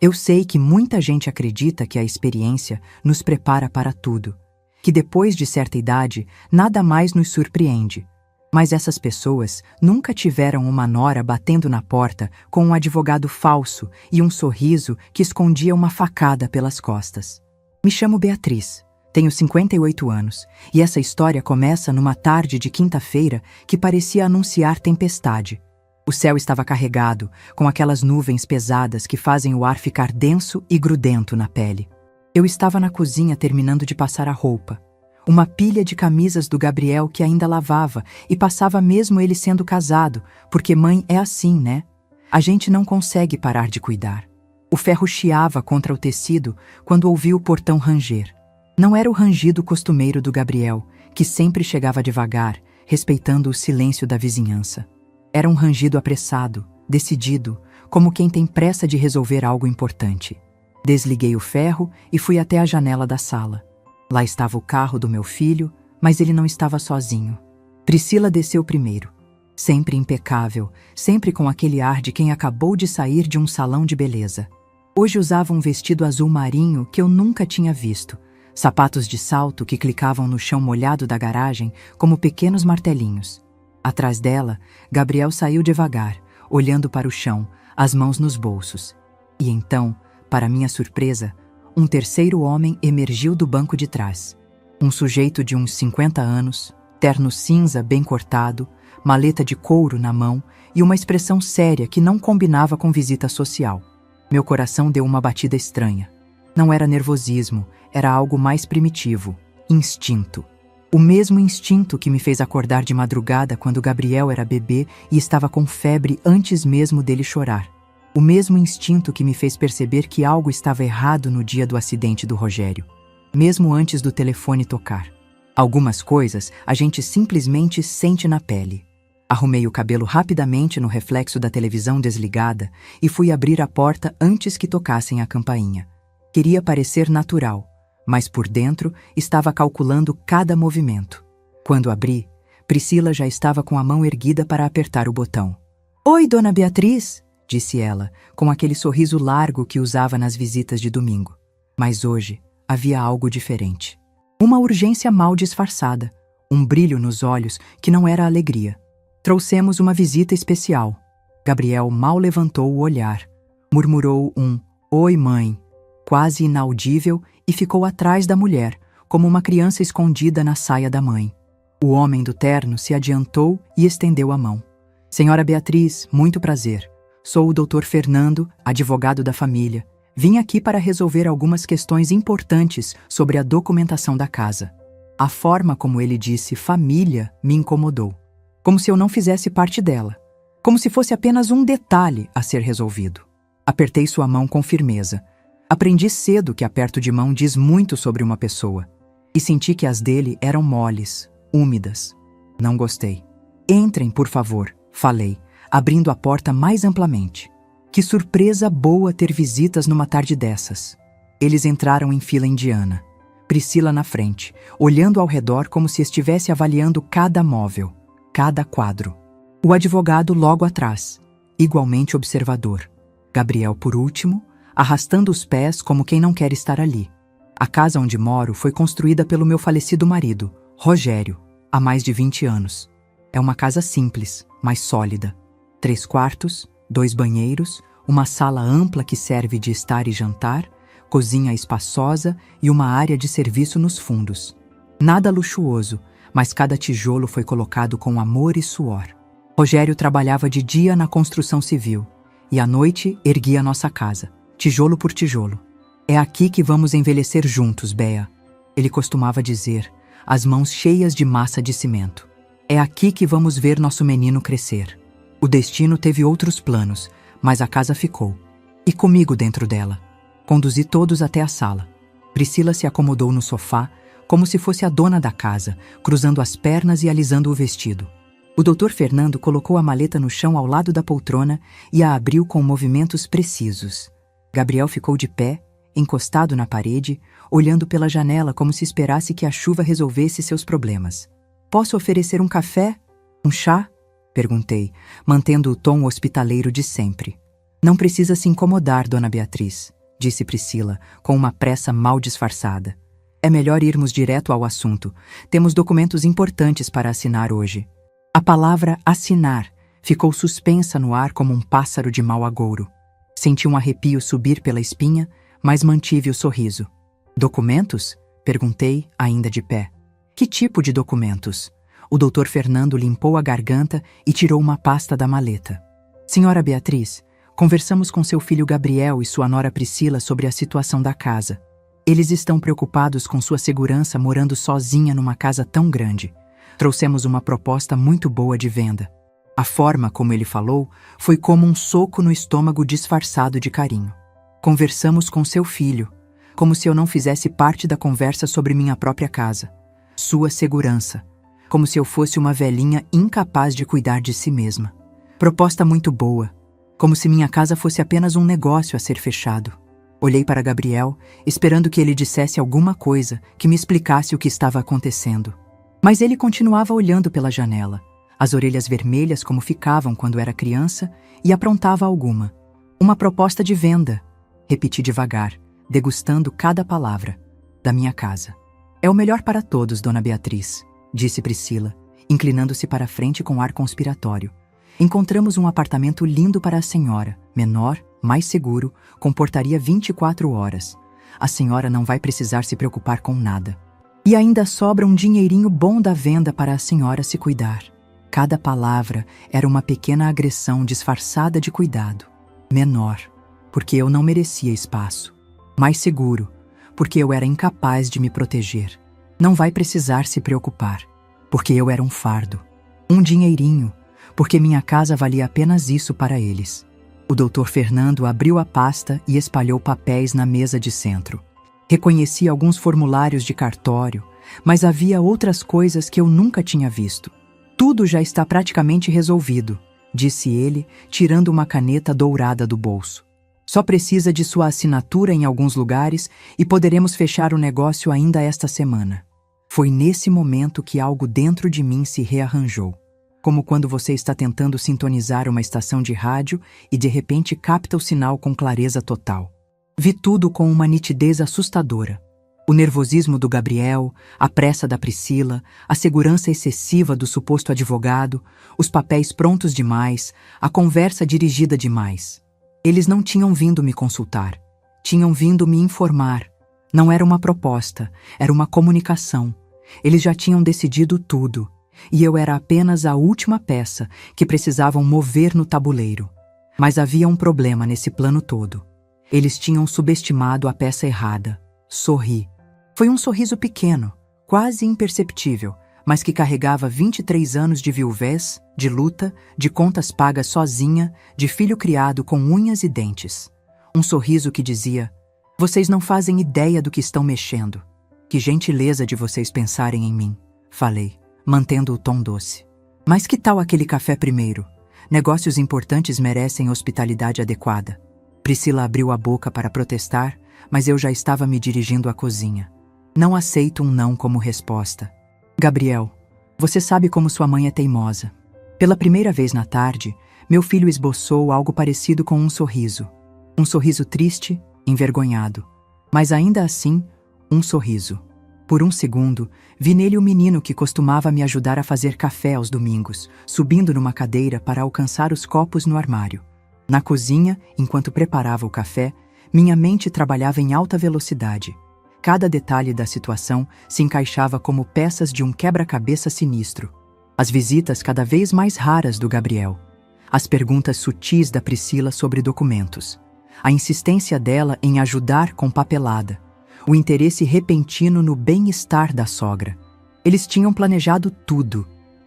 Eu sei que muita gente acredita que a experiência nos prepara para tudo, que depois de certa idade, nada mais nos surpreende. Mas essas pessoas nunca tiveram uma nora batendo na porta com um advogado falso e um sorriso que escondia uma facada pelas costas. Me chamo Beatriz, tenho 58 anos, e essa história começa numa tarde de quinta-feira que parecia anunciar tempestade. O céu estava carregado, com aquelas nuvens pesadas que fazem o ar ficar denso e grudento na pele. Eu estava na cozinha terminando de passar a roupa. Uma pilha de camisas do Gabriel que ainda lavava, e passava mesmo ele sendo casado, porque mãe é assim, né? A gente não consegue parar de cuidar. O ferro chiava contra o tecido quando ouvi o portão ranger. Não era o rangido costumeiro do Gabriel, que sempre chegava devagar, respeitando o silêncio da vizinhança. Era um rangido apressado, decidido, como quem tem pressa de resolver algo importante. Desliguei o ferro e fui até a janela da sala. Lá estava o carro do meu filho, mas ele não estava sozinho. Priscila desceu primeiro. Sempre impecável, sempre com aquele ar de quem acabou de sair de um salão de beleza. Hoje usava um vestido azul marinho que eu nunca tinha visto, sapatos de salto que clicavam no chão molhado da garagem como pequenos martelinhos. Atrás dela, Gabriel saiu devagar, olhando para o chão, as mãos nos bolsos. E então, para minha surpresa, um terceiro homem emergiu do banco de trás. Um sujeito de uns 50 anos, terno cinza bem cortado, maleta de couro na mão e uma expressão séria que não combinava com visita social. Meu coração deu uma batida estranha. Não era nervosismo, era algo mais primitivo, instinto. O mesmo instinto que me fez acordar de madrugada quando Gabriel era bebê e estava com febre antes mesmo dele chorar. O mesmo instinto que me fez perceber que algo estava errado no dia do acidente do Rogério, mesmo antes do telefone tocar. Algumas coisas a gente simplesmente sente na pele. Arrumei o cabelo rapidamente no reflexo da televisão desligada e fui abrir a porta antes que tocassem a campainha. Queria parecer natural, mas por dentro estava calculando cada movimento. Quando abri, Priscila já estava com a mão erguida para apertar o botão. "Oi, dona Beatriz!" disse ela, com aquele sorriso largo que usava nas visitas de domingo. Mas hoje havia algo diferente. Uma urgência mal disfarçada, um brilho nos olhos que não era alegria. Trouxemos uma visita especial. Gabriel mal levantou o olhar, murmurou um "Oi, mãe", quase inaudível, e ficou atrás da mulher, como uma criança escondida na saia da mãe. O homem do terno se adiantou e estendeu a mão. "Senhora Beatriz, muito prazer. Sou o Dr. Fernando, advogado da família. Vim aqui para resolver algumas questões importantes sobre a documentação da casa." A forma como ele disse família me incomodou. Como se eu não fizesse parte dela. Como se fosse apenas um detalhe a ser resolvido. Apertei sua mão com firmeza. Aprendi cedo que aperto de mão diz muito sobre uma pessoa. E senti que as dele eram moles, úmidas. Não gostei. "Entrem, por favor", falei, abrindo a porta mais amplamente. Que surpresa boa ter visitas numa tarde dessas. Eles entraram em fila indiana. Priscila na frente, olhando ao redor como se estivesse avaliando cada móvel, cada quadro. O advogado logo atrás, igualmente observador. Gabriel por último, arrastando os pés como quem não quer estar ali. A casa onde moro foi construída pelo meu falecido marido, Rogério, há mais de 20 anos. É uma casa simples, mas sólida. 3 quartos, 2 banheiros, uma sala ampla que serve de estar e jantar, cozinha espaçosa e uma área de serviço nos fundos. Nada luxuoso, mas cada tijolo foi colocado com amor e suor. Rogério trabalhava de dia na construção civil e à noite erguia nossa casa, tijolo por tijolo. "É aqui que vamos envelhecer juntos, Bea", ele costumava dizer, as mãos cheias de massa de cimento. "É aqui que vamos ver nosso menino crescer." O destino teve outros planos, mas a casa ficou. E comigo dentro dela. Conduzi todos até a sala. Priscila se acomodou no sofá, como se fosse a dona da casa, cruzando as pernas e alisando o vestido. O Dr. Fernando colocou a maleta no chão ao lado da poltrona e a abriu com movimentos precisos. Gabriel ficou de pé, encostado na parede, olhando pela janela como se esperasse que a chuva resolvesse seus problemas. "Posso oferecer um café? Um chá?" perguntei, mantendo o tom hospitaleiro de sempre. Não precisa se incomodar, Dona Beatriz, disse Priscila, com uma pressa mal disfarçada. É melhor irmos direto ao assunto. Temos documentos importantes para assinar hoje. A palavra assinar ficou suspensa no ar como um pássaro de mau agouro. Senti um arrepio subir pela espinha, mas mantive o sorriso. Documentos? Perguntei, ainda de pé. Que tipo de documentos? O doutor Fernando limpou a garganta e tirou uma pasta da maleta. Senhora Beatriz, conversamos com seu filho Gabriel e sua nora Priscila sobre a situação da casa. Eles estão preocupados com sua segurança morando sozinha numa casa tão grande. Trouxemos uma proposta muito boa de venda. A forma como ele falou foi como um soco no estômago disfarçado de carinho. Conversamos com seu filho, como se eu não fizesse parte da conversa sobre minha própria casa. Sua segurança, como se eu fosse uma velhinha incapaz de cuidar de si mesma. Proposta muito boa, como se minha casa fosse apenas um negócio a ser fechado. Olhei para Gabriel, esperando que ele dissesse alguma coisa que me explicasse o que estava acontecendo. Mas ele continuava olhando pela janela, as orelhas vermelhas como ficavam quando era criança, e aprontava alguma. Uma proposta de venda, repeti devagar, degustando cada palavra, da minha casa. É o melhor para todos, Dona Beatriz, disse Priscila, inclinando-se para a frente com ar conspiratório. Encontramos um apartamento lindo para a senhora, menor, mais seguro, com portaria 24 horas. A senhora não vai precisar se preocupar com nada. E ainda sobra um dinheirinho bom da venda para a senhora se cuidar. Cada palavra era uma pequena agressão disfarçada de cuidado. Menor, porque eu não merecia espaço. Mais seguro, porque eu era incapaz de me proteger. Não vai precisar se preocupar, porque eu era um fardo. Um dinheirinho, porque minha casa valia apenas isso para eles. O doutor Fernando abriu a pasta e espalhou papéis na mesa de centro. Reconheci alguns formulários de cartório, mas havia outras coisas que eu nunca tinha visto. Tudo já está praticamente resolvido, disse ele, tirando uma caneta dourada do bolso. Só precisa de sua assinatura em alguns lugares e poderemos fechar o negócio ainda esta semana. Foi nesse momento que algo dentro de mim se rearranjou. Como quando você está tentando sintonizar uma estação de rádio e de repente capta o sinal com clareza total. Vi tudo com uma nitidez assustadora. O nervosismo do Gabriel, a pressa da Priscila, a segurança excessiva do suposto advogado, os papéis prontos demais, a conversa dirigida demais. Eles não tinham vindo me consultar. Tinham vindo me informar. Não era uma proposta, era uma comunicação. Eles já tinham decidido tudo. E eu era apenas a última peça que precisavam mover no tabuleiro. Mas havia um problema nesse plano todo. Eles tinham subestimado a peça errada. Sorri. Foi um sorriso pequeno, quase imperceptível, mas que carregava 23 anos de viuvez, de luta, de contas pagas sozinha, de filho criado com unhas e dentes. Um sorriso que dizia: "Vocês não fazem ideia do que estão mexendo. Que gentileza de vocês pensarem em mim", falei, mantendo o tom doce. "Mas que tal aquele café primeiro? Negócios importantes merecem hospitalidade adequada." Priscila abriu a boca para protestar, mas eu já estava me dirigindo à cozinha. Não aceito um não como resposta. "Gabriel, você sabe como sua mãe é teimosa." Pela primeira vez na tarde, meu filho esboçou algo parecido com um sorriso. Um sorriso triste, envergonhado. Mas ainda assim, um sorriso. Por um segundo, vi nele o menino que costumava me ajudar a fazer café aos domingos, subindo numa cadeira para alcançar os copos no armário. Na cozinha, enquanto preparava o café, minha mente trabalhava em alta velocidade. Cada detalhe da situação se encaixava como peças de um quebra-cabeça sinistro. As visitas cada vez mais raras do Gabriel. As perguntas sutis da Priscila sobre documentos. A insistência dela em ajudar com papelada. O interesse repentino no bem-estar da sogra. Eles tinham planejado tudo,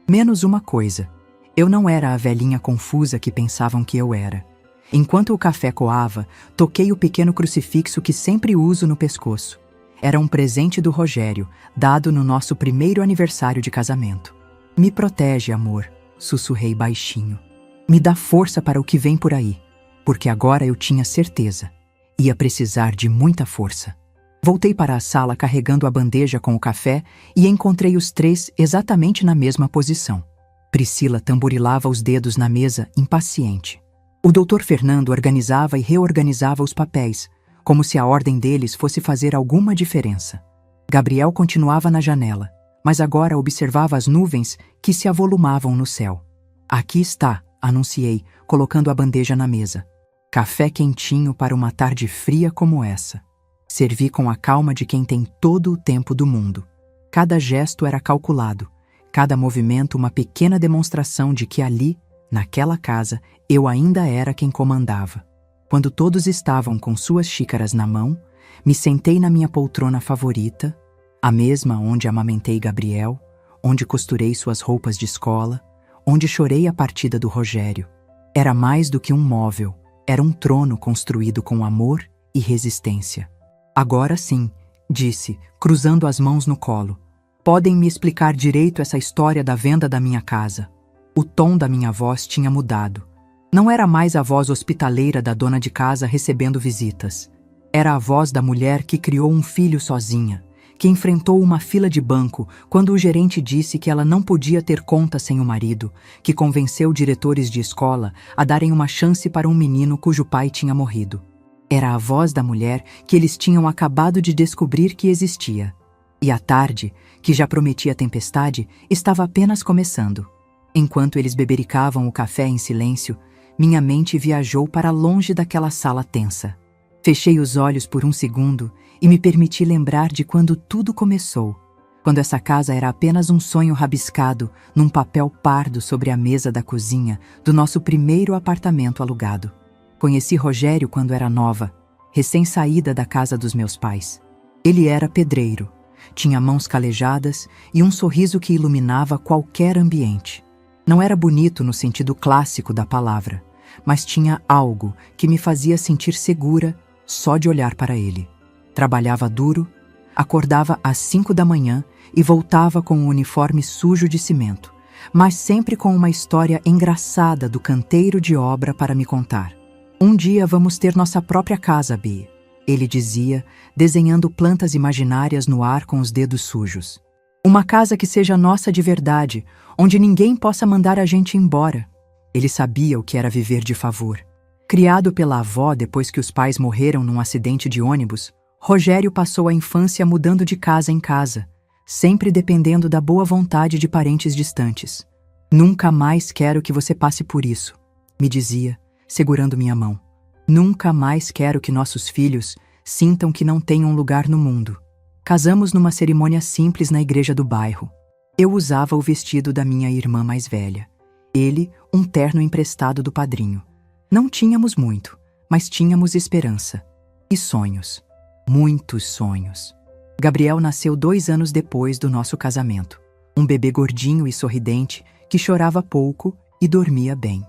menos uma coisa. Eu não era a velhinha confusa que pensavam que eu era. Enquanto o café coava, toquei o pequeno crucifixo que sempre uso no pescoço. Era um presente do Rogério, dado no nosso primeiro aniversário de casamento. "Me protege, amor", sussurrei baixinho. "Me dá força para o que vem por aí", porque agora eu tinha certeza. Ia precisar de muita força. Voltei para a sala carregando a bandeja com o café e encontrei os três exatamente na mesma posição. Priscila tamborilava os dedos na mesa, impaciente. O doutor Fernando organizava e reorganizava os papéis, como se a ordem deles fosse fazer alguma diferença. Gabriel continuava na janela, mas agora observava as nuvens que se avolumavam no céu. Aqui está, anunciei, colocando a bandeja na mesa. Café quentinho para uma tarde fria como essa. Servi com a calma de quem tem todo o tempo do mundo. Cada gesto era calculado, cada movimento uma pequena demonstração de que ali, naquela casa, eu ainda era quem comandava. Quando todos estavam com suas xícaras na mão, me sentei na minha poltrona favorita, a mesma onde amamentei Gabriel, onde costurei suas roupas de escola, onde chorei a partida do Rogério. Era mais do que um móvel, era um trono construído com amor e resistência. Agora sim, disse, cruzando as mãos no colo. Podem me explicar direito essa história da venda da minha casa. O tom da minha voz tinha mudado. Não era mais a voz hospitaleira da dona de casa recebendo visitas. Era a voz da mulher que criou um filho sozinha, que enfrentou uma fila de banco quando o gerente disse que ela não podia ter conta sem o marido, que convenceu diretores de escola a darem uma chance para um menino cujo pai tinha morrido. Era a voz da mulher que eles tinham acabado de descobrir que existia. E a tarde, que já prometia tempestade, estava apenas começando. Enquanto eles bebericavam o café em silêncio, minha mente viajou para longe daquela sala tensa. Fechei os olhos por um segundo e me permiti lembrar de quando tudo começou, quando essa casa era apenas um sonho rabiscado num papel pardo sobre a mesa da cozinha do nosso primeiro apartamento alugado. Conheci Rogério quando era nova, recém-saída da casa dos meus pais. Ele era pedreiro, tinha mãos calejadas e um sorriso que iluminava qualquer ambiente. Não era bonito no sentido clássico da palavra, mas tinha algo que me fazia sentir segura só de olhar para ele. Trabalhava duro, acordava às 5 da manhã e voltava com um uniforme sujo de cimento, mas sempre com uma história engraçada do canteiro de obra para me contar. Um dia vamos ter nossa própria casa, Bi, ele dizia, desenhando plantas imaginárias no ar com os dedos sujos. Uma casa que seja nossa de verdade, onde ninguém possa mandar a gente embora. Ele sabia o que era viver de favor. Criado pela avó depois que os pais morreram num acidente de ônibus, Rogério passou a infância mudando de casa em casa, sempre dependendo da boa vontade de parentes distantes. Nunca mais quero que você passe por isso, me dizia, segurando minha mão. Nunca mais quero que nossos filhos sintam que não têm um lugar no mundo. Casamos numa cerimônia simples na igreja do bairro. Eu usava o vestido da minha irmã mais velha. Ele, um terno emprestado do padrinho. Não tínhamos muito, mas tínhamos esperança. E sonhos. Muitos sonhos. Gabriel nasceu 2 anos depois do nosso casamento. Um bebê gordinho e sorridente que chorava pouco e dormia bem.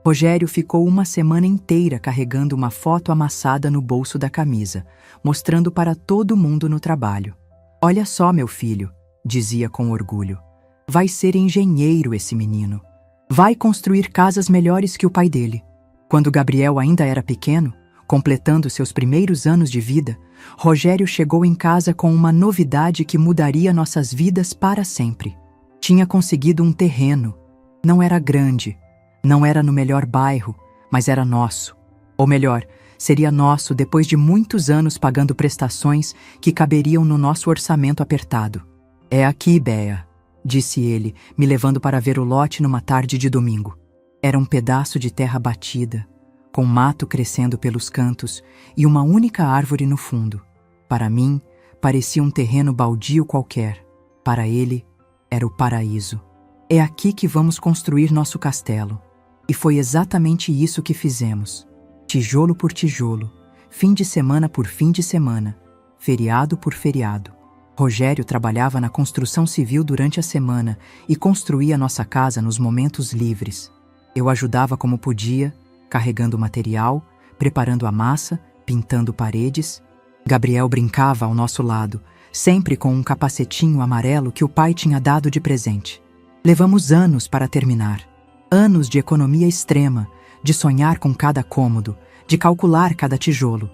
Rogério ficou uma semana inteira carregando uma foto amassada no bolso da camisa, mostrando para todo mundo no trabalho. Olha só, meu filho, dizia com orgulho. Vai ser engenheiro esse menino. Vai construir casas melhores que o pai dele. Quando Gabriel ainda era pequeno, completando seus primeiros anos de vida, Rogério chegou em casa com uma novidade que mudaria nossas vidas para sempre. Tinha conseguido um terreno. Não era grande, não era no melhor bairro, mas era nosso. Ou melhor, seria nosso depois de muitos anos pagando prestações que caberiam no nosso orçamento apertado. É aqui, Béa, disse ele, me levando para ver o lote numa tarde de domingo. Era um pedaço de terra batida, com mato crescendo pelos cantos e uma única árvore no fundo. Para mim, parecia um terreno baldio qualquer. Para ele, era o paraíso. É aqui que vamos construir nosso castelo. E foi exatamente isso que fizemos. Tijolo por tijolo, fim de semana por fim de semana, feriado por feriado. Rogério trabalhava na construção civil durante a semana e construía nossa casa nos momentos livres. Eu ajudava como podia, carregando material, preparando a massa, pintando paredes. Gabriel brincava ao nosso lado, sempre com um capacetinho amarelo que o pai tinha dado de presente. Levamos anos para terminar. Anos de economia extrema, de sonhar com cada cômodo, de calcular cada tijolo.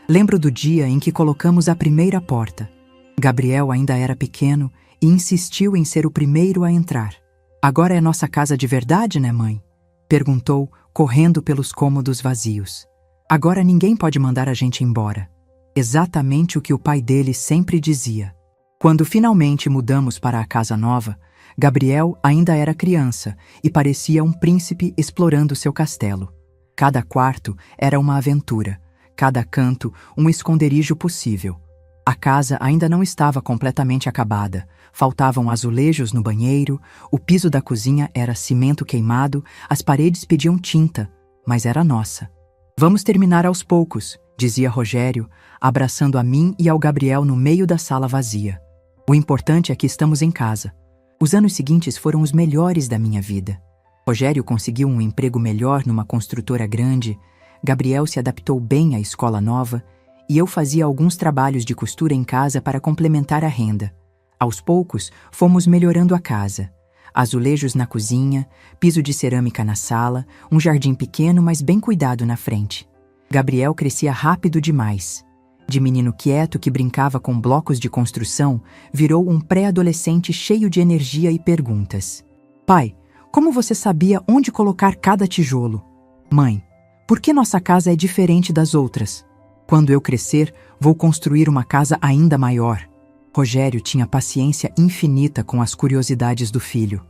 Lembro do dia em que colocamos a primeira porta. Gabriel ainda era pequeno e insistiu em ser o primeiro a entrar. Agora é nossa casa de verdade, né, mãe? Perguntou, correndo pelos cômodos vazios. Agora ninguém pode mandar a gente embora. Exatamente o que o pai dele sempre dizia. Quando finalmente mudamos para a casa nova, Gabriel ainda era criança e parecia um príncipe explorando seu castelo. Cada quarto era uma aventura, cada canto um esconderijo possível. A casa ainda não estava completamente acabada, faltavam azulejos no banheiro, o piso da cozinha era cimento queimado, as paredes pediam tinta, mas era nossa. Vamos terminar aos poucos, dizia Rogério, abraçando a mim e ao Gabriel no meio da sala vazia. O importante é que estamos em casa. Os anos seguintes foram os melhores da minha vida. Rogério conseguiu um emprego melhor numa construtora grande, Gabriel se adaptou bem à escola nova e eu fazia alguns trabalhos de costura em casa para complementar a renda. Aos poucos, fomos melhorando a casa. Azulejos na cozinha, piso de cerâmica na sala, um jardim pequeno, mas bem cuidado na frente. Gabriel crescia rápido demais. De menino quieto que brincava com blocos de construção, virou um pré-adolescente cheio de energia e perguntas. Pai, como você sabia onde colocar cada tijolo? Mãe, por que nossa casa é diferente das outras? Quando eu crescer, vou construir uma casa ainda maior. Rogério tinha paciência infinita com as curiosidades do filho.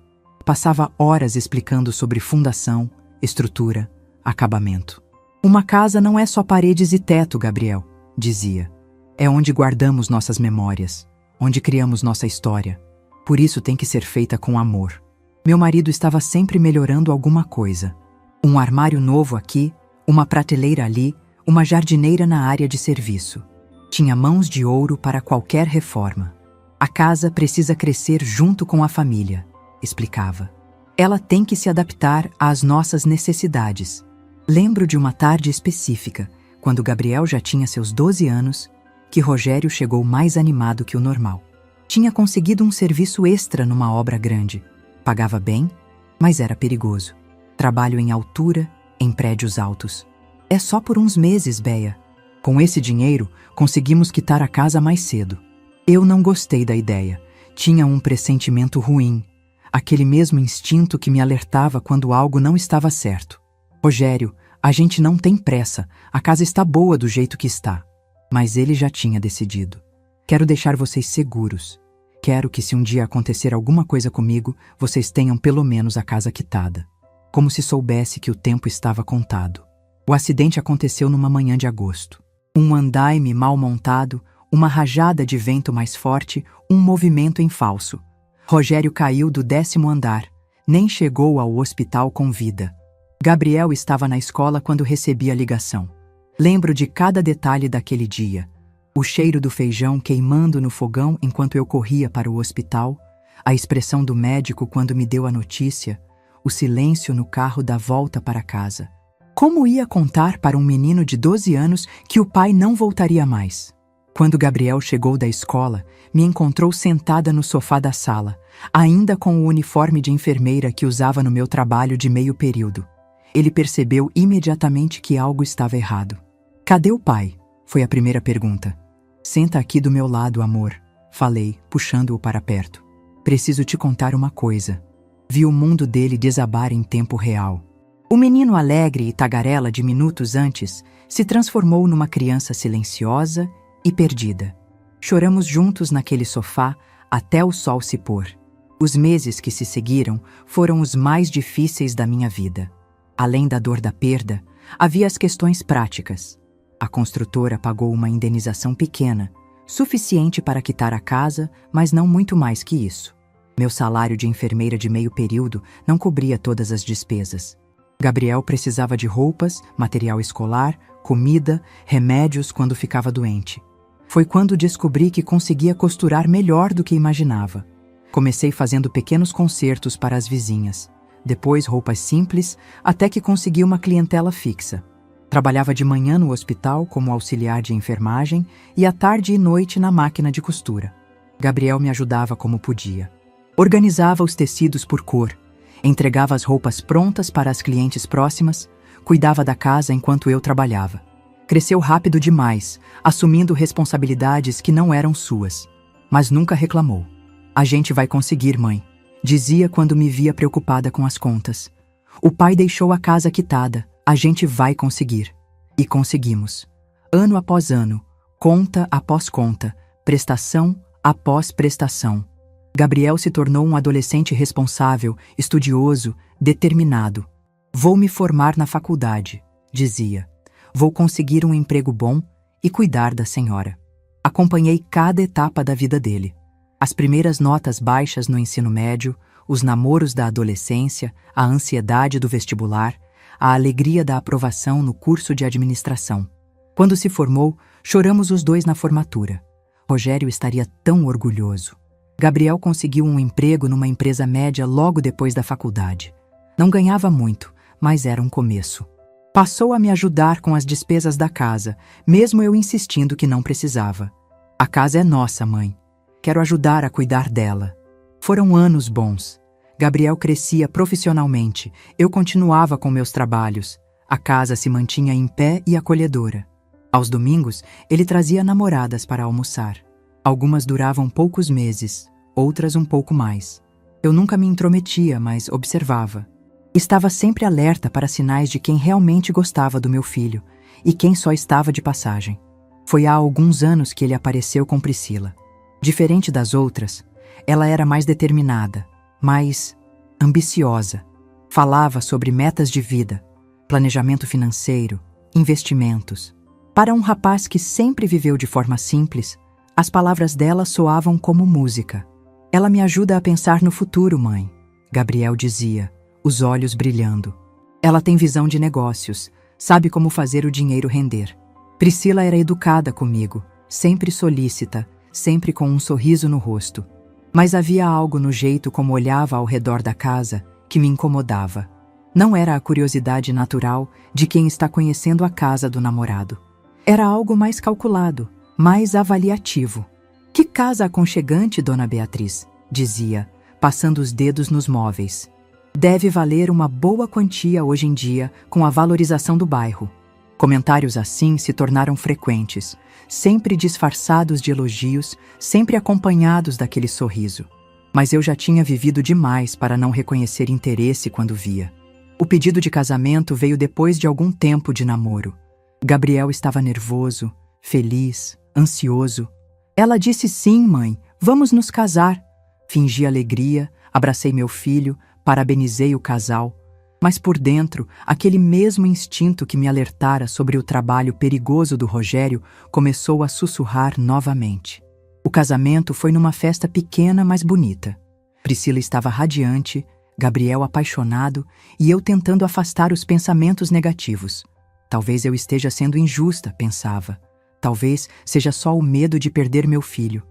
Passava horas explicando sobre fundação, estrutura, acabamento. Uma casa não é só paredes e teto, Gabriel, dizia. É onde guardamos nossas memórias, onde criamos nossa história. Por isso tem que ser feita com amor. Meu marido estava sempre melhorando alguma coisa. Um armário novo aqui, uma prateleira ali, uma jardineira na área de serviço. Tinha mãos de ouro para qualquer reforma. A casa precisa crescer junto com a família, explicava. Ela tem que se adaptar às nossas necessidades. Lembro de uma tarde específica, quando Gabriel já tinha seus 12 anos, que Rogério chegou mais animado que o normal. Tinha conseguido um serviço extra numa obra grande. Pagava bem, mas era perigoso. Trabalho em altura, em prédios altos. É só por uns meses, Béia. Com esse dinheiro, conseguimos quitar a casa mais cedo. Eu não gostei da ideia. Tinha um pressentimento ruim. Aquele mesmo instinto que me alertava quando algo não estava certo. Rogério, a gente não tem pressa. A casa está boa do jeito que está. Mas ele já tinha decidido. Quero deixar vocês seguros. Quero que se um dia acontecer alguma coisa comigo, vocês tenham pelo menos a casa quitada. Como se soubesse que o tempo estava contado. O acidente aconteceu numa manhã de agosto. Um andaime mal montado, uma rajada de vento mais forte, um movimento em falso. Rogério caiu do 10º andar, nem chegou ao hospital com vida. Gabriel estava na escola quando recebi a ligação. Lembro de cada detalhe daquele dia. O cheiro do feijão queimando no fogão enquanto eu corria para o hospital, a expressão do médico quando me deu a notícia, o silêncio no carro da volta para casa. Como ia contar para um menino de 12 anos que o pai não voltaria mais? Quando Gabriel chegou da escola, me encontrou sentada no sofá da sala, ainda com o uniforme de enfermeira que usava no meu trabalho de meio período. Ele percebeu imediatamente que algo estava errado. Cadê o pai? Foi a primeira pergunta. Senta aqui do meu lado, amor, falei, puxando-o para perto. Preciso te contar uma coisa. Vi o mundo dele desabar em tempo real. O menino alegre e tagarela de minutos antes se transformou numa criança silenciosa e perdida. Choramos juntos naquele sofá até o sol se pôr. Os meses que se seguiram foram os mais difíceis da minha vida. Além da dor da perda, havia as questões práticas. A construtora pagou uma indenização pequena, suficiente para quitar a casa, mas não muito mais que isso. Meu salário de enfermeira de meio período não cobria todas as despesas. Gabriel precisava de roupas, material escolar, comida, remédios quando ficava doente. Foi quando descobri que conseguia costurar melhor do que imaginava. Comecei fazendo pequenos concertos para as vizinhas, depois roupas simples, até que consegui uma clientela fixa. Trabalhava de manhã no hospital como auxiliar de enfermagem e à tarde e noite na máquina de costura. Gabriel me ajudava como podia. Organizava os tecidos por cor, entregava as roupas prontas para as clientes próximas, cuidava da casa enquanto eu trabalhava. Cresceu rápido demais, assumindo responsabilidades que não eram suas, mas nunca reclamou. A gente vai conseguir, mãe, dizia quando me via preocupada com as contas. O pai deixou a casa quitada. A gente vai conseguir. E conseguimos. Ano após ano, conta após conta, prestação após prestação. Gabriel se tornou um adolescente responsável, estudioso, determinado. Vou me formar na faculdade, dizia. Vou conseguir um emprego bom e cuidar da senhora. Acompanhei cada etapa da vida dele. As primeiras notas baixas no ensino médio, os namoros da adolescência, a ansiedade do vestibular, a alegria da aprovação no curso de administração. Quando se formou, choramos os dois na formatura. Rogério estaria tão orgulhoso. Gabriel conseguiu um emprego numa empresa média logo depois da faculdade. Não ganhava muito, mas era um começo. Passou a me ajudar com as despesas da casa, mesmo eu insistindo que não precisava. A casa é nossa, mãe. Quero ajudar a cuidar dela. Foram anos bons. Gabriel crescia profissionalmente, eu continuava com meus trabalhos. A casa se mantinha em pé e acolhedora. Aos domingos, ele trazia namoradas para almoçar. Algumas duravam poucos meses, outras um pouco mais. Eu nunca me intrometia, mas observava. Estava sempre alerta para sinais de quem realmente gostava do meu filho e quem só estava de passagem. Foi há alguns anos que ele apareceu com Priscila. Diferente das outras, ela era mais determinada, mais ambiciosa. Falava sobre metas de vida, planejamento financeiro, investimentos. Para um rapaz que sempre viveu de forma simples, as palavras dela soavam como música. Ela me ajuda a pensar no futuro, mãe, Gabriel dizia, os olhos brilhando. Ela tem visão de negócios, sabe como fazer o dinheiro render. Priscila era educada comigo, sempre solícita, sempre com um sorriso no rosto. Mas havia algo no jeito como olhava ao redor da casa que me incomodava. Não era a curiosidade natural de quem está conhecendo a casa do namorado. Era algo mais calculado, mais avaliativo. Que casa aconchegante, dona Beatriz, dizia, passando os dedos nos móveis. Deve valer uma boa quantia hoje em dia com a valorização do bairro. Comentários assim se tornaram frequentes, sempre disfarçados de elogios, sempre acompanhados daquele sorriso. Mas eu já tinha vivido demais para não reconhecer interesse quando via. O pedido de casamento veio depois de algum tempo de namoro. Gabriel estava nervoso, feliz, ansioso. Ela disse sim, mãe, vamos nos casar. Fingi alegria, abracei meu filho, parabenizei o casal. Mas por dentro, aquele mesmo instinto que me alertara sobre o trabalho perigoso do Rogério começou a sussurrar novamente. O casamento foi numa festa pequena, mas bonita. Priscila estava radiante, Gabriel apaixonado e eu tentando afastar os pensamentos negativos. Talvez eu esteja sendo injusta, pensava. Talvez seja só o medo de perder meu filho.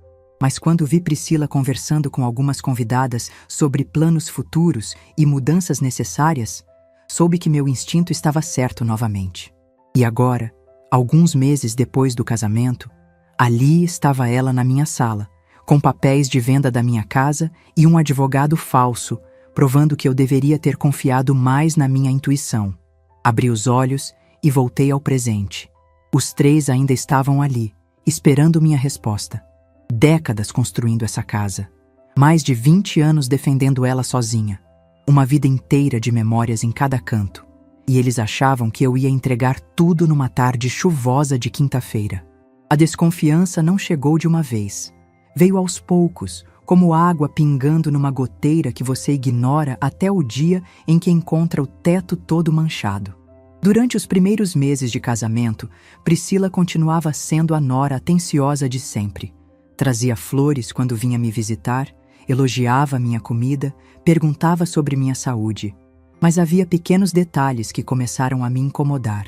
Mas quando vi Priscila conversando com algumas convidadas sobre planos futuros e mudanças necessárias, soube que meu instinto estava certo novamente. E agora, alguns meses depois do casamento, ali estava ela na minha sala, com papéis de venda da minha casa e um advogado falso, provando que eu deveria ter confiado mais na minha intuição. Abri os olhos e voltei ao presente. Os três ainda estavam ali, esperando minha resposta. Décadas construindo essa casa. Mais de 20 anos defendendo ela sozinha. Uma vida inteira de memórias em cada canto. E eles achavam que eu ia entregar tudo numa tarde chuvosa de quinta-feira. A desconfiança não chegou de uma vez. Veio aos poucos, como água pingando numa goteira que você ignora até o dia em que encontra o teto todo manchado. Durante os primeiros meses de casamento, Priscila continuava sendo a nora atenciosa de sempre. Trazia flores quando vinha me visitar, elogiava minha comida, perguntava sobre minha saúde. Mas havia pequenos detalhes que começaram a me incomodar.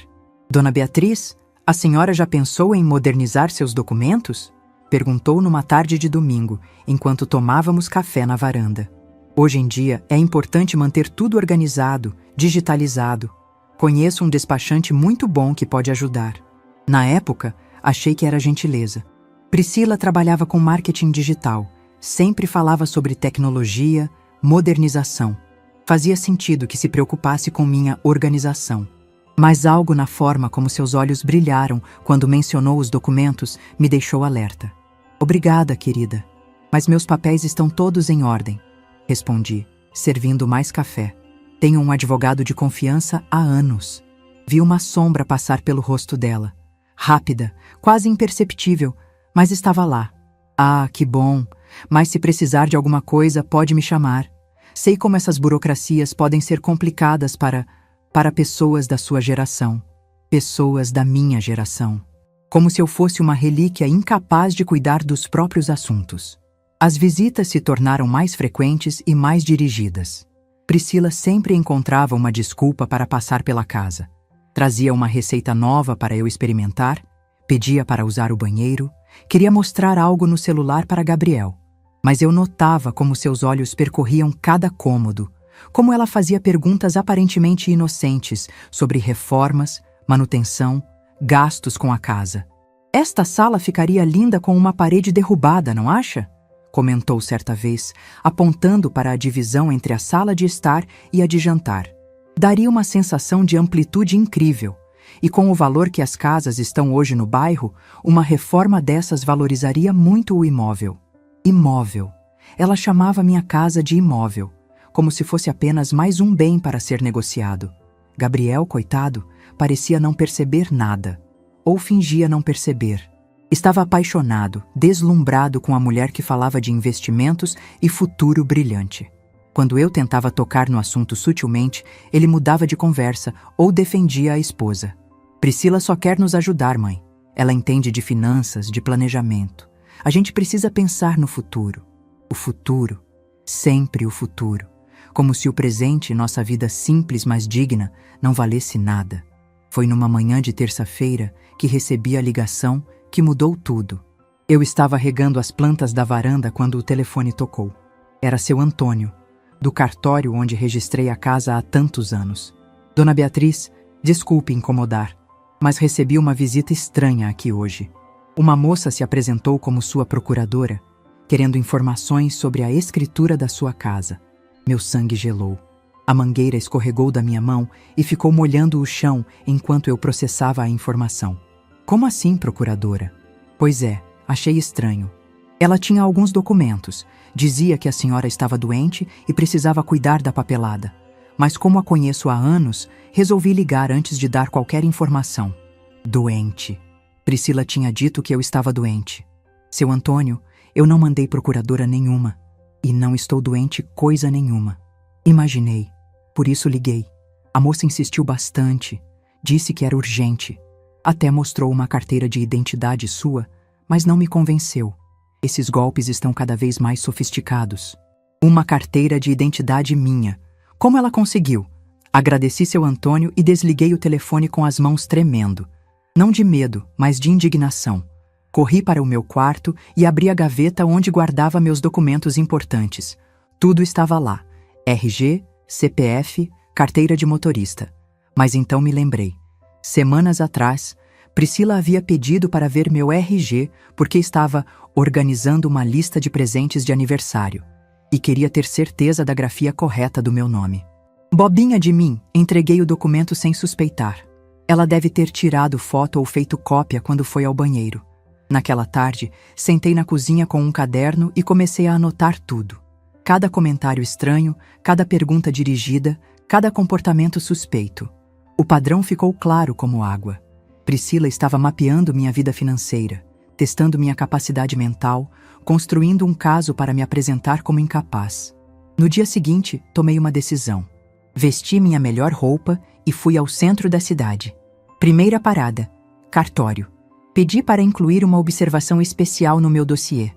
Dona Beatriz, a senhora já pensou em modernizar seus documentos? Perguntou numa tarde de domingo, enquanto tomávamos café na varanda. Hoje em dia é importante manter tudo organizado, digitalizado. Conheço um despachante muito bom que pode ajudar. Na época, achei que era gentileza. Priscila trabalhava com marketing digital, sempre falava sobre tecnologia, modernização. Fazia sentido que se preocupasse com minha organização. Mas algo na forma como seus olhos brilharam quando mencionou os documentos me deixou alerta. Obrigada, querida, mas meus papéis estão todos em ordem, respondi, servindo mais café. Tenho um advogado de confiança há anos. Vi uma sombra passar pelo rosto dela. Rápida, quase imperceptível, mas estava lá. Ah, que bom! Mas se precisar de alguma coisa, pode me chamar. Sei como essas burocracias podem ser complicadas para pessoas da sua geração. Pessoas da minha geração. Como se eu fosse uma relíquia incapaz de cuidar dos próprios assuntos. As visitas se tornaram mais frequentes e mais dirigidas. Priscila sempre encontrava uma desculpa para passar pela casa. Trazia uma receita nova para eu experimentar, pedia para usar o banheiro, queria mostrar algo no celular para Gabriel. Mas eu notava como seus olhos percorriam cada cômodo, como ela fazia perguntas aparentemente inocentes sobre reformas, manutenção, gastos com a casa. Esta sala ficaria linda com uma parede derrubada, não acha? Comentou certa vez, apontando para a divisão entre a sala de estar e a de jantar. Daria uma sensação de amplitude incrível, e com o valor que as casas estão hoje no bairro, uma reforma dessas valorizaria muito o imóvel. Imóvel. Ela chamava minha casa de imóvel, como se fosse apenas mais um bem para ser negociado. Gabriel, coitado, parecia não perceber nada, ou fingia não perceber. Estava apaixonado, deslumbrado com a mulher que falava de investimentos e futuro brilhante. Quando eu tentava tocar no assunto sutilmente, ele mudava de conversa ou defendia a esposa. Priscila só quer nos ajudar, mãe. Ela entende de finanças, de planejamento. A gente precisa pensar no futuro. O futuro, sempre o futuro. Como se o presente, nossa vida simples, mas digna, não valesse nada. Foi numa manhã de terça-feira que recebi a ligação que mudou tudo. Eu estava regando as plantas da varanda quando o telefone tocou. Era seu Antônio, do cartório onde registrei a casa há tantos anos. Dona Beatriz, desculpe incomodar, mas recebi uma visita estranha aqui hoje. Uma moça se apresentou como sua procuradora, querendo informações sobre a escritura da sua casa. Meu sangue gelou. A mangueira escorregou da minha mão e ficou molhando o chão enquanto eu processava a informação. Como assim, procuradora? Pois é, achei estranho. Ela tinha alguns documentos. Dizia que a senhora estava doente e precisava cuidar da papelada. Mas como a conheço há anos, resolvi ligar antes de dar qualquer informação. Doente. Priscila tinha dito que eu estava doente. Seu Antônio, eu não mandei procuradora nenhuma. E não estou doente coisa nenhuma. Imaginei. Por isso liguei. A moça insistiu bastante. Disse que era urgente. Até mostrou uma carteira de identidade sua, mas não me convenceu. Esses golpes estão cada vez mais sofisticados. Uma carteira de identidade minha. Como ela conseguiu? Agradeci seu Antônio e desliguei o telefone com as mãos tremendo. Não de medo, mas de indignação. Corri para o meu quarto e abri a gaveta onde guardava meus documentos importantes. Tudo estava lá. RG, CPF, carteira de motorista. Mas então me lembrei. Semanas atrás, Priscila havia pedido para ver meu RG porque estava organizando uma lista de presentes de aniversário e queria ter certeza da grafia correta do meu nome. Bobinha de mim, entreguei o documento sem suspeitar. Ela deve ter tirado foto ou feito cópia quando foi ao banheiro. Naquela tarde, sentei na cozinha com um caderno e comecei a anotar tudo. Cada comentário estranho, cada pergunta dirigida, cada comportamento suspeito. O padrão ficou claro como água. Priscila estava mapeando minha vida financeira, testando minha capacidade mental, construindo um caso para me apresentar como incapaz. No dia seguinte, tomei uma decisão. Vesti minha melhor roupa e fui ao centro da cidade. Primeira parada, cartório. Pedi para incluir uma observação especial no meu dossiê.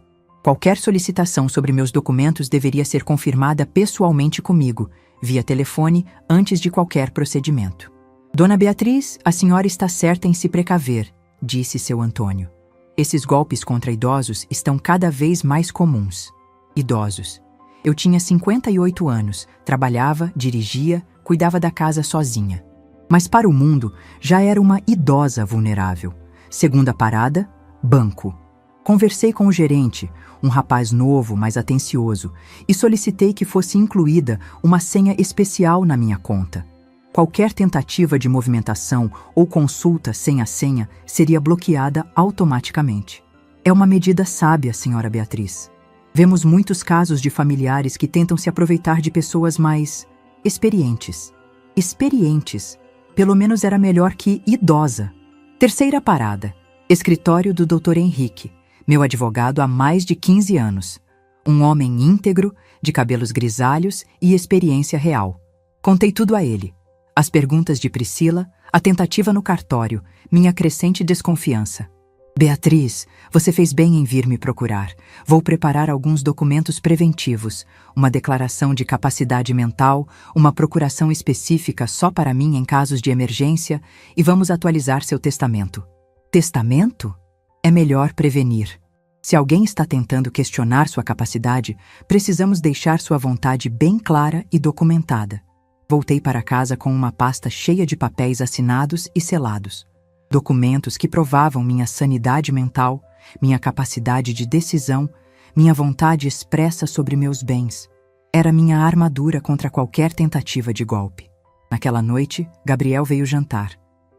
Qualquer solicitação sobre meus documentos deveria ser confirmada pessoalmente comigo, via telefone, antes de qualquer procedimento. Dona Beatriz, a senhora está certa em se precaver, disse seu Antônio. Esses golpes contra idosos estão cada vez mais comuns. Idosos. Eu tinha 58 anos, trabalhava, dirigia, cuidava da casa sozinha. Mas para o mundo, já era uma idosa vulnerável. Segunda parada, banco. Conversei com o gerente, um rapaz novo, mas atencioso, e solicitei que fosse incluída uma senha especial na minha conta. Qualquer tentativa de movimentação ou consulta sem a senha seria bloqueada automaticamente. É uma medida sábia, senhora Beatriz. Vemos muitos casos de familiares que tentam se aproveitar de pessoas mais experientes. Experientes. Pelo menos era melhor que idosa. Terceira parada. Escritório do Dr. Henrique, meu advogado há mais de 15 anos. Um homem íntegro, de cabelos grisalhos e experiência real. Contei tudo a ele. As perguntas de Priscila, a tentativa no cartório, minha crescente desconfiança. Beatriz, você fez bem em vir me procurar. Vou preparar alguns documentos preventivos, uma declaração de capacidade mental, uma procuração específica só para mim em casos de emergência e vamos atualizar seu testamento. Testamento? É melhor prevenir. Se alguém está tentando questionar sua capacidade, precisamos deixar sua vontade bem clara e documentada. Voltei para casa com uma pasta cheia de papéis assinados e selados. Documentos que provavam minha sanidade mental, minha capacidade de decisão, minha vontade expressa sobre meus bens. Era minha armadura contra qualquer tentativa de golpe. Naquela noite, Gabriel veio jantar.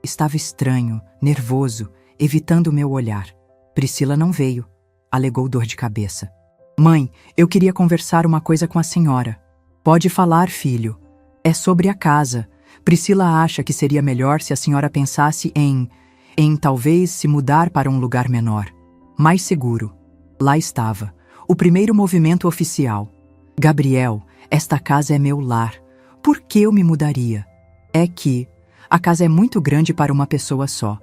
Estava estranho, nervoso, evitando meu olhar. Priscila não veio. Alegou dor de cabeça. Mãe, eu queria conversar uma coisa com a senhora. Pode falar, filho. É sobre a casa. Priscila acha que seria melhor se a senhora pensasse em talvez se mudar para um lugar menor, mais seguro. Lá estava, o primeiro movimento oficial. Gabriel, esta casa é meu lar. Por que eu me mudaria? É que a casa é muito grande para uma pessoa só.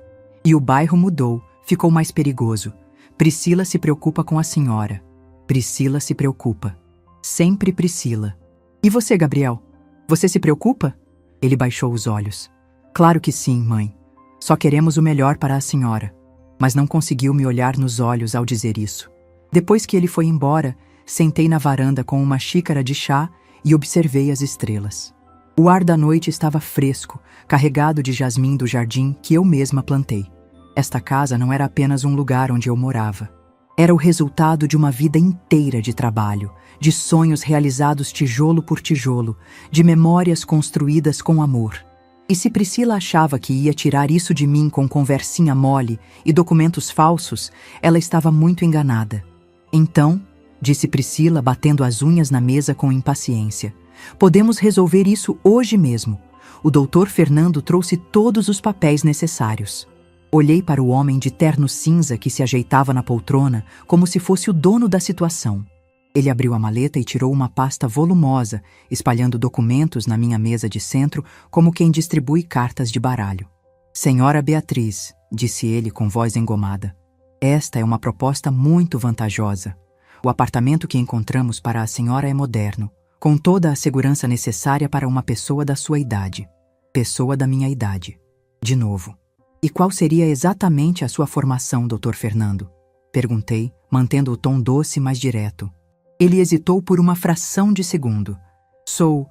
E o bairro mudou, ficou mais perigoso. Priscila se preocupa com a senhora. Priscila se preocupa. Sempre Priscila. E você, Gabriel? Você se preocupa? Ele baixou os olhos. Claro que sim, mãe. Só queremos o melhor para a senhora. Mas não conseguiu me olhar nos olhos ao dizer isso. Depois que ele foi embora, sentei na varanda com uma xícara de chá e observei as estrelas. O ar da noite estava fresco, carregado de jasmim do jardim que eu mesma plantei. Esta casa não era apenas um lugar onde eu morava. Era o resultado de uma vida inteira de trabalho, de sonhos realizados tijolo por tijolo, de memórias construídas com amor. E se Priscila achava que ia tirar isso de mim com conversinha mole e documentos falsos, ela estava muito enganada. Então, disse Priscila, batendo as unhas na mesa com impaciência, podemos resolver isso hoje mesmo. O doutor Fernando trouxe todos os papéis necessários. Olhei para o homem de terno cinza que se ajeitava na poltrona como se fosse o dono da situação. Ele abriu a maleta e tirou uma pasta volumosa, espalhando documentos na minha mesa de centro como quem distribui cartas de baralho. Senhora Beatriz, disse ele com voz engomada, esta é uma proposta muito vantajosa. O apartamento que encontramos para a senhora é moderno, com toda a segurança necessária para uma pessoa da sua idade. Pessoa da minha idade. De novo. E qual seria exatamente a sua formação, Dr. Fernando? Perguntei, mantendo o tom doce mas direto. Ele hesitou por uma fração de segundo. Sou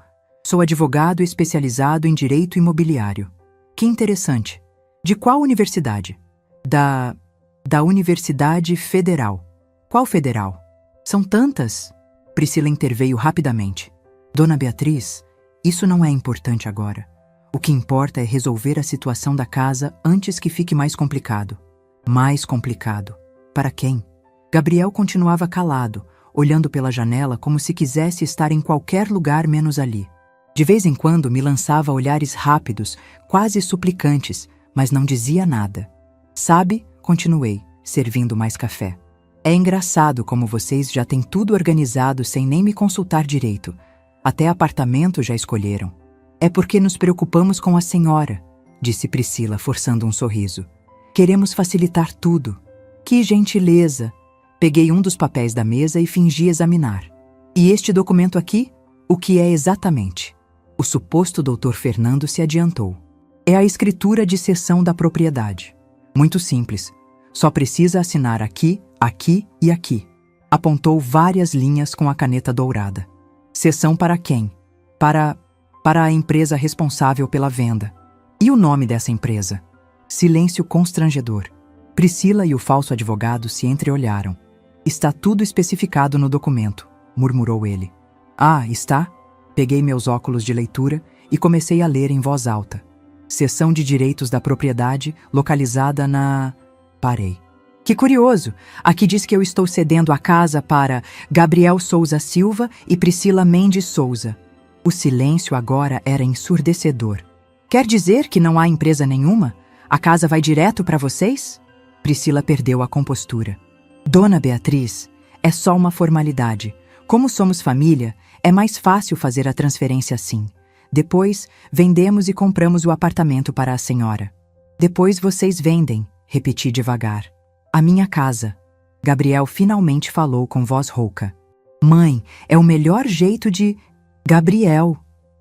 advogado especializado em direito imobiliário. Que interessante. De qual universidade? Da Universidade Federal. Qual federal? São tantas. Priscila interveio rapidamente. Dona Beatriz, isso não é importante agora. O que importa é resolver a situação da casa antes que fique mais complicado. Mais complicado. Para quem? Gabriel continuava calado, olhando pela janela como se quisesse estar em qualquer lugar menos ali. De vez em quando me lançava olhares rápidos, quase suplicantes, mas não dizia nada. Sabe, continuei, servindo mais café. É engraçado como vocês já têm tudo organizado sem nem me consultar direito. Até apartamento já escolheram. É porque nos preocupamos com a senhora, disse Priscila, forçando um sorriso. Queremos facilitar tudo. Que gentileza! Peguei um dos papéis da mesa e fingi examinar. E este documento aqui? O que é exatamente? O suposto Dr. Fernando se adiantou. É a escritura de cessão da propriedade. Muito simples. Só precisa assinar aqui, aqui e aqui. Apontou várias linhas com a caneta dourada. Cessão para quem? Para a empresa responsável pela venda. E o nome dessa empresa? Silêncio constrangedor. Priscila e o falso advogado se entreolharam. Está tudo especificado no documento, murmurou ele. Ah, está? Peguei meus óculos de leitura e comecei a ler em voz alta. Seção de direitos da propriedade, localizada na... Parei. Que curioso! Aqui diz que eu estou cedendo a casa para Gabriel Souza Silva e Priscila Mendes Souza. O silêncio agora era ensurdecedor. Quer dizer que não há empresa nenhuma? A casa vai direto para vocês? Priscila perdeu a compostura. Dona Beatriz, é só uma formalidade. Como somos família, é mais fácil fazer a transferência assim. Depois, vendemos e compramos o apartamento para a senhora. Depois vocês vendem, repeti devagar. A minha casa. Gabriel finalmente falou com voz rouca. Mãe, é o melhor jeito de... Gabriel.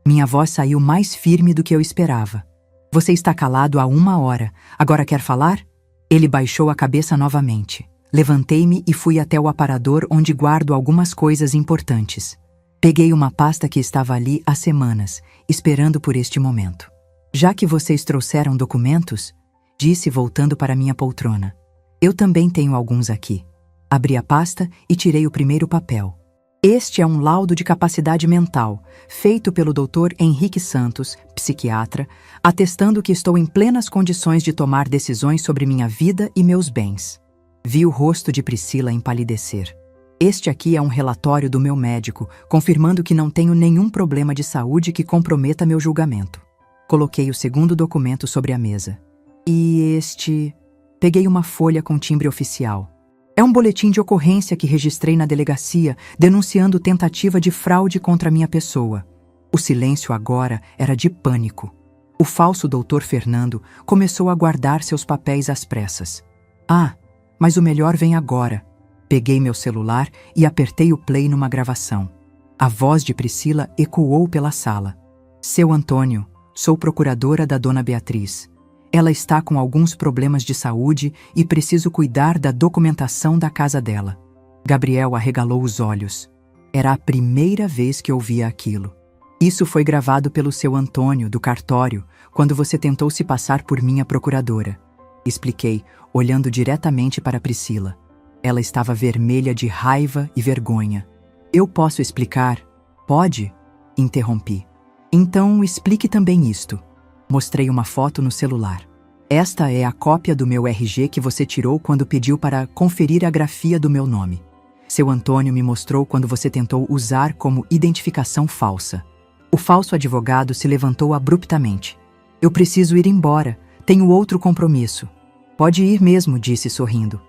Minha voz saiu mais firme do que eu esperava. Você está calado há 1 hora. Agora quer falar? Ele baixou a cabeça novamente. Levantei-me e fui até o aparador onde guardo algumas coisas importantes. Peguei uma pasta que estava ali há semanas, esperando por este momento. Já que vocês trouxeram documentos, disse voltando para minha poltrona. Eu também tenho alguns aqui. Abri a pasta e tirei o primeiro papel. Este é um laudo de capacidade mental, feito pelo Dr. Henrique Santos, psiquiatra, atestando que estou em plenas condições de tomar decisões sobre minha vida e meus bens. Vi o rosto de Priscila empalidecer. Este aqui é um relatório do meu médico, confirmando que não tenho nenhum problema de saúde que comprometa meu julgamento. Coloquei o segundo documento sobre a mesa. E este... Peguei uma folha com timbre oficial. É um boletim de ocorrência que registrei na delegacia, denunciando tentativa de fraude contra minha pessoa. O silêncio agora era de pânico. O falso doutor Fernando começou a guardar seus papéis às pressas. Ah, mas o melhor vem agora. Peguei meu celular e apertei o play numa gravação. A voz de Priscila ecoou pela sala. Seu Antônio, sou procuradora da Dona Beatriz. Ela está com alguns problemas de saúde e preciso cuidar da documentação da casa dela. Gabriel arregalou os olhos. Era a primeira vez que ouvia aquilo. Isso foi gravado pelo seu Antônio, do cartório, quando você tentou se passar por minha procuradora. Expliquei, olhando diretamente para Priscila. Ela estava vermelha de raiva e vergonha. Eu posso explicar? Pode? Interrompi. Então explique também isto. Mostrei uma foto no celular. Esta é a cópia do meu RG que você tirou quando pediu para conferir a grafia do meu nome. Seu Antônio me mostrou quando você tentou usar como identificação falsa. O falso advogado se levantou abruptamente. Eu preciso ir embora. Tenho outro compromisso. Pode ir mesmo, disse sorrindo.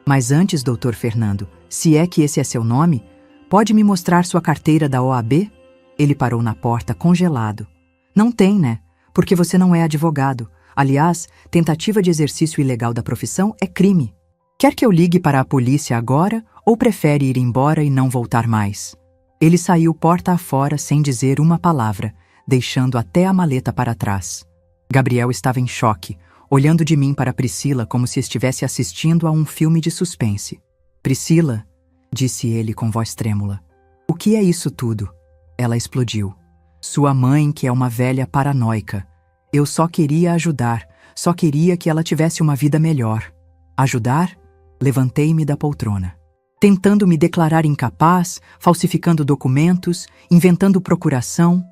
Mas antes, doutor Fernando, se é que esse é seu nome, pode me mostrar sua carteira da OAB? Ele parou na porta congelado. Não tem, né? Porque você não é advogado. Aliás, tentativa de exercício ilegal da profissão é crime. Quer que eu ligue para a polícia agora ou prefere ir embora e não voltar mais? Ele saiu porta afora sem dizer uma palavra, deixando até a maleta para trás. Gabriel estava em choque, olhando de mim para Priscila como se estivesse assistindo a um filme de suspense. Priscila, disse ele com voz trêmula, o que é isso tudo? Ela explodiu. Sua mãe, que é uma velha paranoica. Eu só queria ajudar, só queria que ela tivesse uma vida melhor. Ajudar? Levantei-me da poltrona. Tentando me declarar incapaz, falsificando documentos, inventando procuração.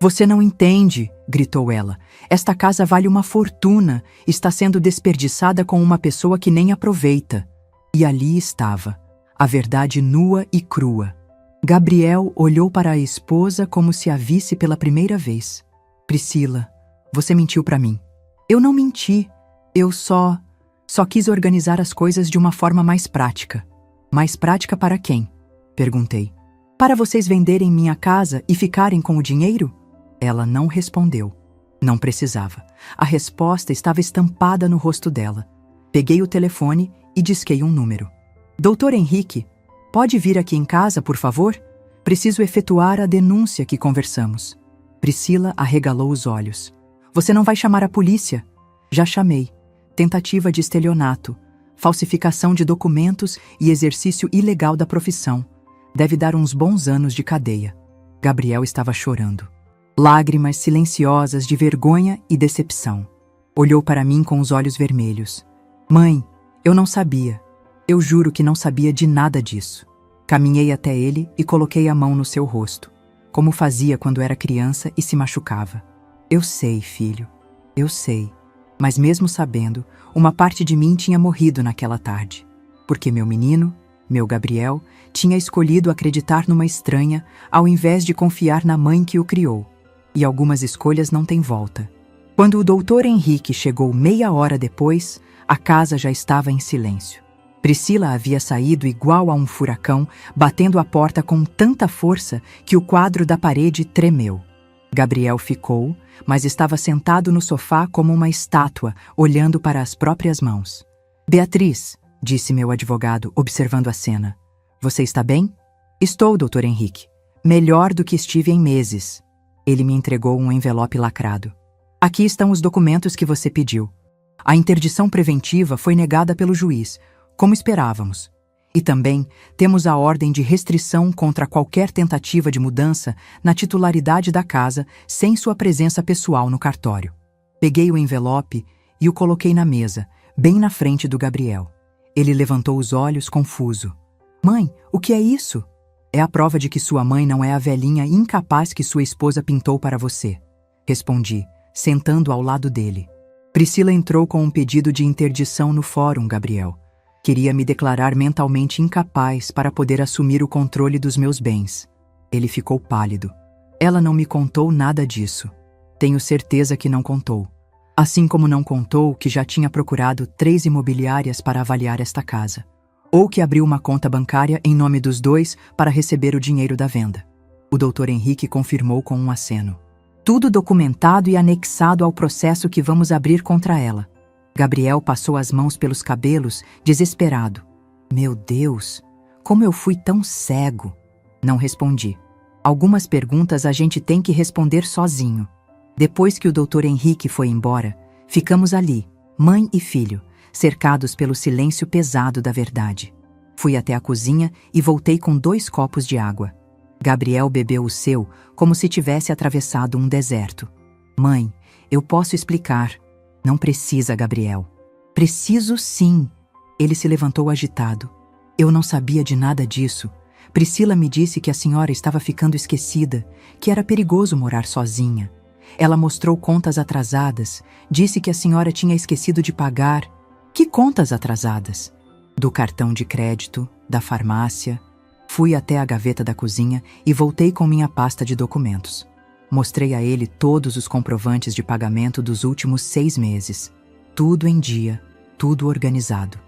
Você não entende, gritou ela. Esta casa vale uma fortuna, está sendo desperdiçada com uma pessoa que nem aproveita. E ali estava, a verdade nua e crua. Gabriel olhou para a esposa como se a visse pela primeira vez. Priscila, você mentiu para mim. Eu não menti. Eu só quis organizar as coisas de uma forma mais prática. Mais prática para quem? Perguntei. Para vocês venderem minha casa e ficarem com o dinheiro? Ela não respondeu. Não precisava. A resposta estava estampada no rosto dela. Peguei o telefone e disquei um número. Doutor Henrique, pode vir aqui em casa, por favor? Preciso efetuar a denúncia que conversamos. Priscila arregalou os olhos. Você não vai chamar a polícia? Já chamei. Tentativa de estelionato, falsificação de documentos e exercício ilegal da profissão. Deve dar uns bons anos de cadeia. Gabriel estava chorando. Lágrimas silenciosas de vergonha e decepção. Olhou para mim com os olhos vermelhos. Mãe, eu não sabia. Eu juro que não sabia de nada disso. Caminhei até ele e coloquei a mão no seu rosto, como fazia quando era criança e se machucava. Eu sei, filho. Eu sei. Mas mesmo sabendo, uma parte de mim tinha morrido naquela tarde. Porque meu menino Meu Gabriel tinha escolhido acreditar numa estranha ao invés de confiar na mãe que o criou. E algumas escolhas não têm volta. Quando o doutor Henrique chegou meia hora depois, a casa já estava em silêncio. Priscila havia saído igual a um furacão, batendo a porta com tanta força que o quadro da parede tremeu. Gabriel ficou, mas estava sentado no sofá como uma estátua, olhando para as próprias mãos. "Beatriz", disse meu advogado, observando a cena. "Você está bem?" "Estou, doutor Henrique. Melhor do que estive em meses." Ele me entregou um envelope lacrado. "Aqui estão os documentos que você pediu. A interdição preventiva foi negada pelo juiz, como esperávamos. E também temos a ordem de restrição contra qualquer tentativa de mudança na titularidade da casa sem sua presença pessoal no cartório." Peguei o envelope e o coloquei na mesa, bem na frente do Gabriel. Ele levantou os olhos confuso. "Mãe, o que é isso?" "É a prova de que sua mãe não é a velhinha incapaz que sua esposa pintou para você", respondi, sentando ao lado dele. "Priscila entrou com um pedido de interdição no fórum, Gabriel. Queria me declarar mentalmente incapaz para poder assumir o controle dos meus bens." Ele ficou pálido. "Ela não me contou nada disso." "Tenho certeza que não contou. Assim como não contou que já tinha procurado 3 imobiliárias para avaliar esta casa. Ou que abriu uma conta bancária em nome dos dois para receber o dinheiro da venda." O doutor Henrique confirmou com um aceno. "Tudo documentado e anexado ao processo que vamos abrir contra ela." Gabriel passou as mãos pelos cabelos, desesperado. "Meu Deus, como eu fui tão cego!" Não respondi. Algumas perguntas a gente tem que responder sozinho. Depois que o doutor Henrique foi embora, ficamos ali, mãe e filho, cercados pelo silêncio pesado da verdade. Fui até a cozinha e voltei com 2 copos de água. Gabriel bebeu o seu como se tivesse atravessado um deserto. "Mãe, eu posso explicar." "Não precisa, Gabriel." "Preciso sim." Ele se levantou agitado. "Eu não sabia de nada disso. Priscila me disse que a senhora estava ficando esquecida, que era perigoso morar sozinha. Ela mostrou contas atrasadas, disse que a senhora tinha esquecido de pagar." "Que contas atrasadas?" "Do cartão de crédito, da farmácia." Fui até a gaveta da cozinha e voltei com minha pasta de documentos. Mostrei a ele todos os comprovantes de pagamento dos últimos 6 meses. Tudo em dia, tudo organizado.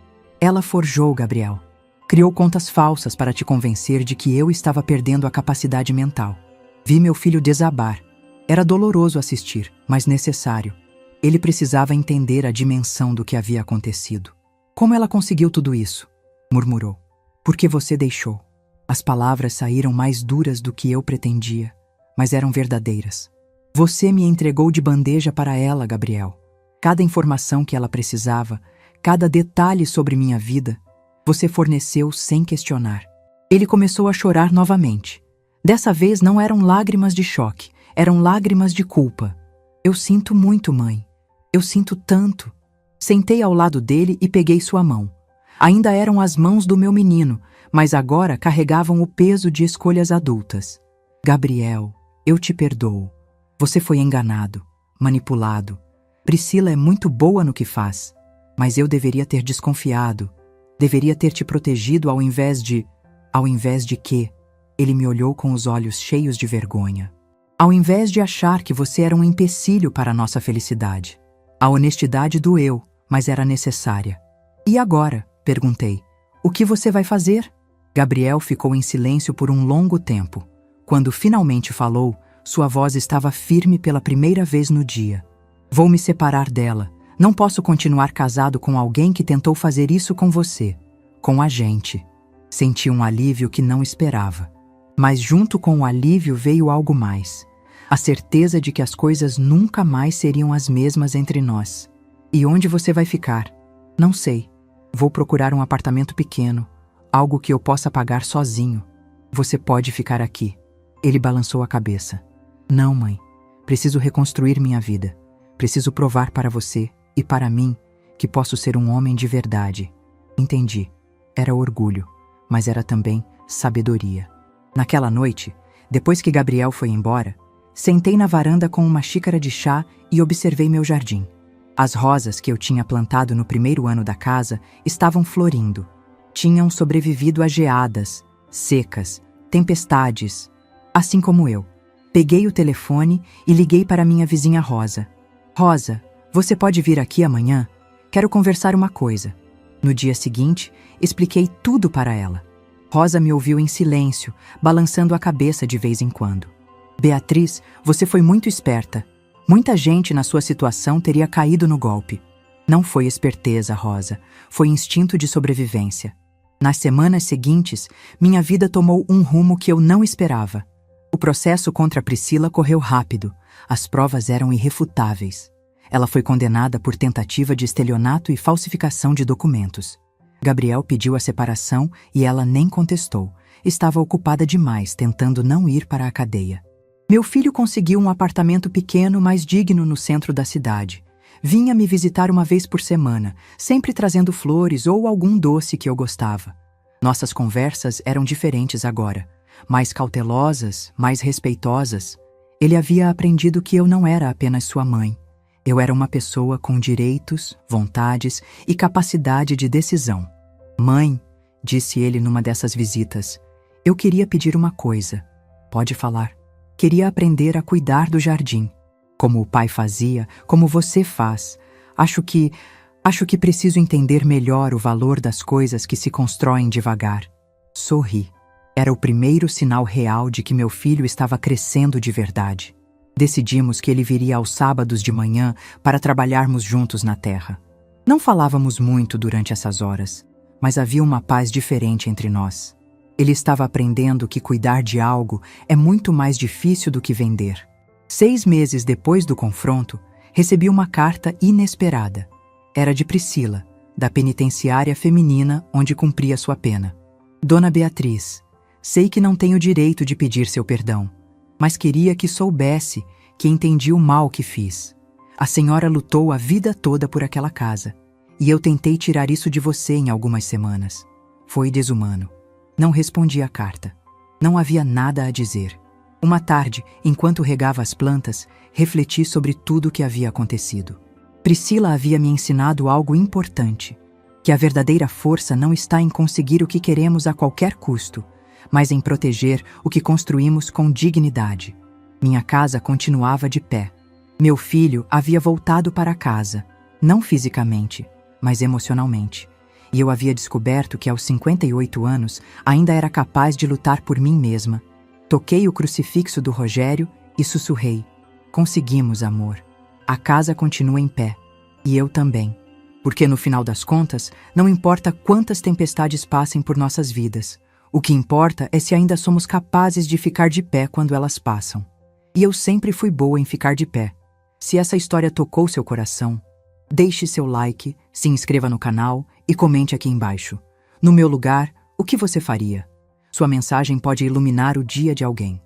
"Ela forjou, Gabriel. Criou contas falsas para te convencer de que eu estava perdendo a capacidade mental. Vi meu filho desabar. Era doloroso assistir, mas necessário. Ele precisava entender a dimensão do que havia acontecido." "Como ela conseguiu tudo isso?" murmurou. "Porque você deixou." As palavras saíram mais duras do que eu pretendia, mas eram verdadeiras. "Você me entregou de bandeja para ela, Gabriel. Cada informação que ela precisava, cada detalhe sobre minha vida, você forneceu sem questionar." Ele começou a chorar novamente. Dessa vez não eram lágrimas de choque, eram lágrimas de culpa. "Eu sinto muito, mãe. Eu sinto tanto." Sentei ao lado dele e peguei sua mão. Ainda eram as mãos do meu menino, mas agora carregavam o peso de escolhas adultas. "Gabriel, eu te perdoo. Você foi enganado, manipulado. Priscila é muito boa no que faz, mas eu deveria ter desconfiado. Deveria ter te protegido ao invés de..." "Ao invés de quê?" Ele me olhou com os olhos cheios de vergonha. "Ao invés de achar que você era um empecilho para a nossa felicidade." A honestidade doeu, mas era necessária. "E agora?" perguntei. "O que você vai fazer?" Gabriel ficou em silêncio por um longo tempo. Quando finalmente falou, sua voz estava firme pela primeira vez no dia. "Vou me separar dela. Não posso continuar casado com alguém que tentou fazer isso com você. Com a gente." Senti um alívio que não esperava. Mas junto com o alívio veio algo mais. A certeza de que as coisas nunca mais seriam as mesmas entre nós. "E onde você vai ficar?" "Não sei. Vou procurar um apartamento pequeno, algo que eu possa pagar sozinho." "Você pode ficar aqui." Ele balançou a cabeça. "Não, mãe. Preciso reconstruir minha vida. Preciso provar para você e para mim que posso ser um homem de verdade." Entendi. Era orgulho, mas era também sabedoria. Naquela noite, depois que Gabriel foi embora, sentei na varanda com uma xícara de chá e observei meu jardim. As rosas que eu tinha plantado no primeiro ano da casa estavam florindo. Tinham sobrevivido a geadas, secas, tempestades, assim como eu. Peguei o telefone e liguei para minha vizinha Rosa. Rosa, você pode vir aqui amanhã? Quero conversar uma coisa. No dia seguinte, expliquei tudo para ela. Rosa me ouviu em silêncio, balançando a cabeça de vez em quando. Beatriz, você foi muito esperta. Muita gente na sua situação teria caído no golpe. Não foi esperteza, Rosa, foi instinto de sobrevivência. Nas semanas seguintes, minha vida tomou um rumo que eu não esperava. O processo contra Priscila correu rápido. As provas eram irrefutáveis. Ela foi condenada por tentativa de estelionato e falsificação de documentos. Gabriel pediu a separação e ela nem contestou. Estava ocupada demais tentando não ir para a cadeia. Meu filho conseguiu um apartamento pequeno, mas digno no centro da cidade. Vinha me visitar uma vez por semana, sempre trazendo flores ou algum doce que eu gostava. Nossas conversas eram diferentes agora, mais cautelosas, mais respeitosas. Ele havia aprendido que eu não era apenas sua mãe. Eu era uma pessoa com direitos, vontades e capacidade de decisão. Mãe, disse ele numa dessas visitas, eu queria pedir uma coisa. Pode falar. Queria aprender a cuidar do jardim. Como o pai fazia, como você faz. Acho que preciso entender melhor o valor das coisas que se constroem devagar. Sorri. Era o primeiro sinal real de que meu filho estava crescendo de verdade. Decidimos que ele viria aos sábados de manhã para trabalharmos juntos na terra. Não falávamos muito durante essas horas, mas havia uma paz diferente entre nós. Ele estava aprendendo que cuidar de algo é muito mais difícil do que vender. 6 meses depois do confronto, recebi uma carta inesperada. Era de Priscila, da penitenciária feminina onde cumpria sua pena. Dona Beatriz, sei que não tenho direito de pedir seu perdão, mas queria que soubesse que entendi o mal que fiz. A senhora lutou a vida toda por aquela casa, e eu tentei tirar isso de você em algumas semanas. Foi desumano. Não respondi à carta. Não havia nada a dizer. Uma tarde, enquanto regava as plantas, refleti sobre tudo o que havia acontecido. Priscila havia me ensinado algo importante, que a verdadeira força não está em conseguir o que queremos a qualquer custo, mas em proteger o que construímos com dignidade. Minha casa continuava de pé. Meu filho havia voltado para casa, não fisicamente, mas emocionalmente. E eu havia descoberto que aos 58 anos ainda era capaz de lutar por mim mesma. Toquei o crucifixo do Rogério e sussurrei. Conseguimos, amor. A casa continua em pé. E eu também. Porque no final das contas, não importa quantas tempestades passem por nossas vidas. O que importa é se ainda somos capazes de ficar de pé quando elas passam. E eu sempre fui boa em ficar de pé. Se essa história tocou seu coração, deixe seu like, se inscreva no canal e comente aqui embaixo. No meu lugar, o que você faria? Sua mensagem pode iluminar o dia de alguém.